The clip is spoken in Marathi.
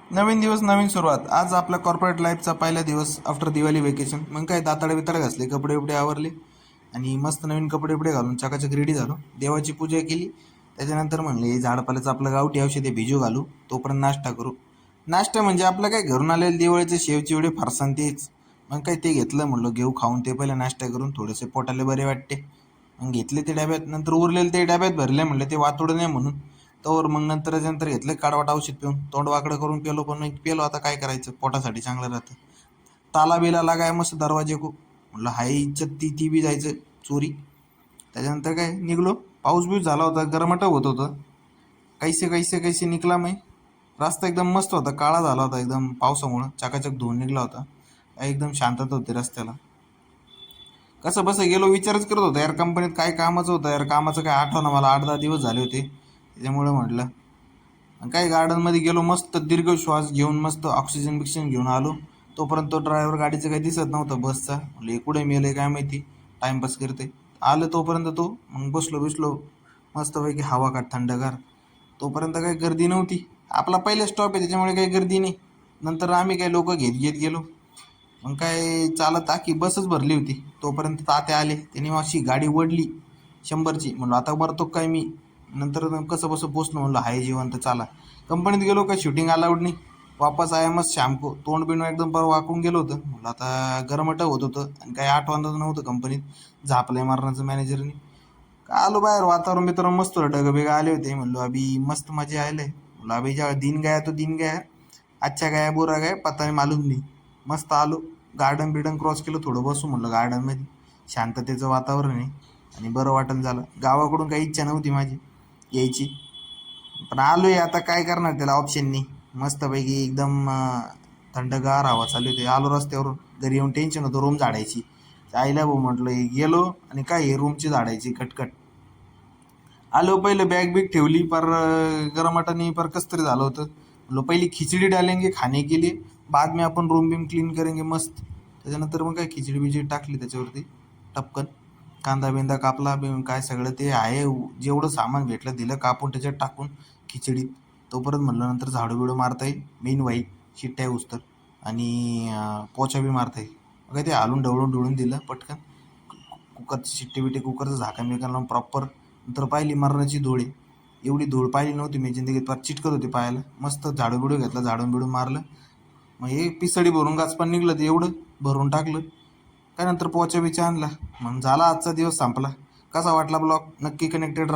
नवीन दिवस नवीन सुरुवात. आज आपल्या कॉर्पोरेट लाईफचा पहिला दिवस आफ्टर दिवाळी वेकेशन. मग काय दाताडे बिताडे घासले, कपडे उपडे आवरले आणि मस्त नवीन कपडे उपडे घालून चकाचक रेडी झालो. देवाची पूजा केली. त्याच्यानंतर म्हणले झाडपाल्याचं आपलं गावठी औषध आहे भिजू घालू, तोपर्यंत नाश्ता करू. नाश्ता म्हणजे आपलं काय घरून आलेले दिवाळीचे शेवचे एवढे फरसाण तेच. मग काय ते घेतलं, म्हणलं घेऊ खाऊन ते पहिलं नाश्ता करून थोडेसे पोटाले बरे वाटते. मग घेतले ते डब्यात, नंतर उरलेले ते डब्यात भरले, म्हणलं ते वातोडं नाही म्हणून. तोवर मग नंतर घेतलं काढवाट औषध पिऊन तोंड वाकडं करून पेलो, पण मग पेलो आता काय करायचं, पोटासाठी चांगलं राहतं. ताला बिला लागाय मस्त दरवाजे को, म्हणलं हाय इज्जत ती बी जायचं चोरी. त्याच्यानंतर काय निघलो. पाऊस बिऊस झाला होता, गरमाट होत होतं. कैसे निघला मी. रस्ता एकदम मस्त होता, काळा झाला होता एकदम पावसामुळं, चकाचक धुवून निघला होता. एकदम शांतता होती रस्त्याला. कसं बसं गेलो, विचारच करत होतो यार कंपनीत काय कामाचं होतं यार, कामाचं काय आठवणं मला, 8-10 दिवस झाले होते. त्याच्यामुळे म्हटलं काय गार्डनमध्ये गेलो, मस्त दीर्घ श्वास घेऊन मस्त ऑक्सिजन बिक्सिजन घेऊन आलो. तोपर्यंत तो ड्रायव्हर गाडीचं काही दिसत नव्हतं बसचा, म्हणजे कुठे मेलं काय माहिती, टाईमपास करते. आलं तोपर्यंत तो मग बसलो मस्तपैकी हवा का थंडगार. तोपर्यंत काही गर्दी नव्हती. आपला पहिला स्टॉप आहे त्याच्यामुळे काही गर्दी नाही. नंतर आम्ही काही लोक घेत घेत गेलो. मग काय चालत की बसच भरली होती. तोपर्यंत तात्या आले, त्यांनी अशी गाडी ओढली 100ची. म्हणलं आता मरतो काय मी. नंतर कसं बसं पोचलो, म्हणलं हाय जिवंत चाला. कंपनीत गेलो, काय शूटिंग अलाउड नाही. वापस आया मस्त शामको, तोंड बिंड एकदम बरं वाकून गेलो होतं. म्हणलं आता गरमट होत होतं आणि काही आठवणच नव्हतं कंपनीत. झापलंय मारण्याचं मॅनेजरनी. आलो बाहेर, वातावरण बितावरण मस्त होतं, ढगबिग आले होते. म्हणलो अभि मस्त मजा आले. म्हणलं अभि जेव्हा दिन गया तो दिन गया, अच्छा गया बुरा गया पता नाही मालूम नाही. मस्त आलो, गार्डन बिर्डन क्रॉस केलं, थोडं बसू म्हणलं गार्डनमध्ये. शांततेचं वातावरण आहे आणि बरं वाटण झालं. गावाकडून काही इच्छा नव्हती माझी यायची, पण आलोय आता काय करणार, त्याला ऑप्शन नाही. मस्तपैकी एकदम थंडगार हवा चालू होती. आलो रस्त्यावरून, घरी येऊन टेन्शन होतं रूम झाडायची. आईला भाऊ म्हटलं गेलो आणि काय हे रूमची झाडायची कटकट. आलो, पहिलं बॅग बिग ठेवली, पर गरमाटाने पर कसं तरी झालं होतं. म्हणलं पहिली खिचडी डालेंगे खाने के लिए, बाद में आपण रूम बिम क्लीन करेंगे मस्त. त्याच्यानंतर मग काय खिचडी बिचडी टाकली त्याच्यावरती टपकन. कांदा बिंदा कापला काय सगळं ते आहे जेवढं सामान भेटलं दिलं कापून त्याच्यात टाकून खिचडीत. तोपर्यंत म्हणलं नंतर झाडू बिडू मारता येईल, मेन वाई शिट्ट्या उस्तर आणि पोचा बी मारता येईल. मग ते हालून ढवळून दिलं पटकन. कुकरची शिट्टी बिट्टी, कुकरचं झाकण बिकन लावून प्रॉपर. नंतर पाहिली मरणाची धूळ आहे. एवढी धूळ पाहिली नव्हती मी जिंदगीत, पार चिटकत होती पायाला. मस्त झाडू बिडू घेतलं, झाडून बिडून मारलं. मग हे पिसडी भरून गाचपान निघलं, ते एवढं भरून टाकलं. काय नंतर पोचा बिचा आणला. मग झाला आजचा दिवस संपला. कसा वाटला ब्लॉग, नक्की कनेक्टेड राहा.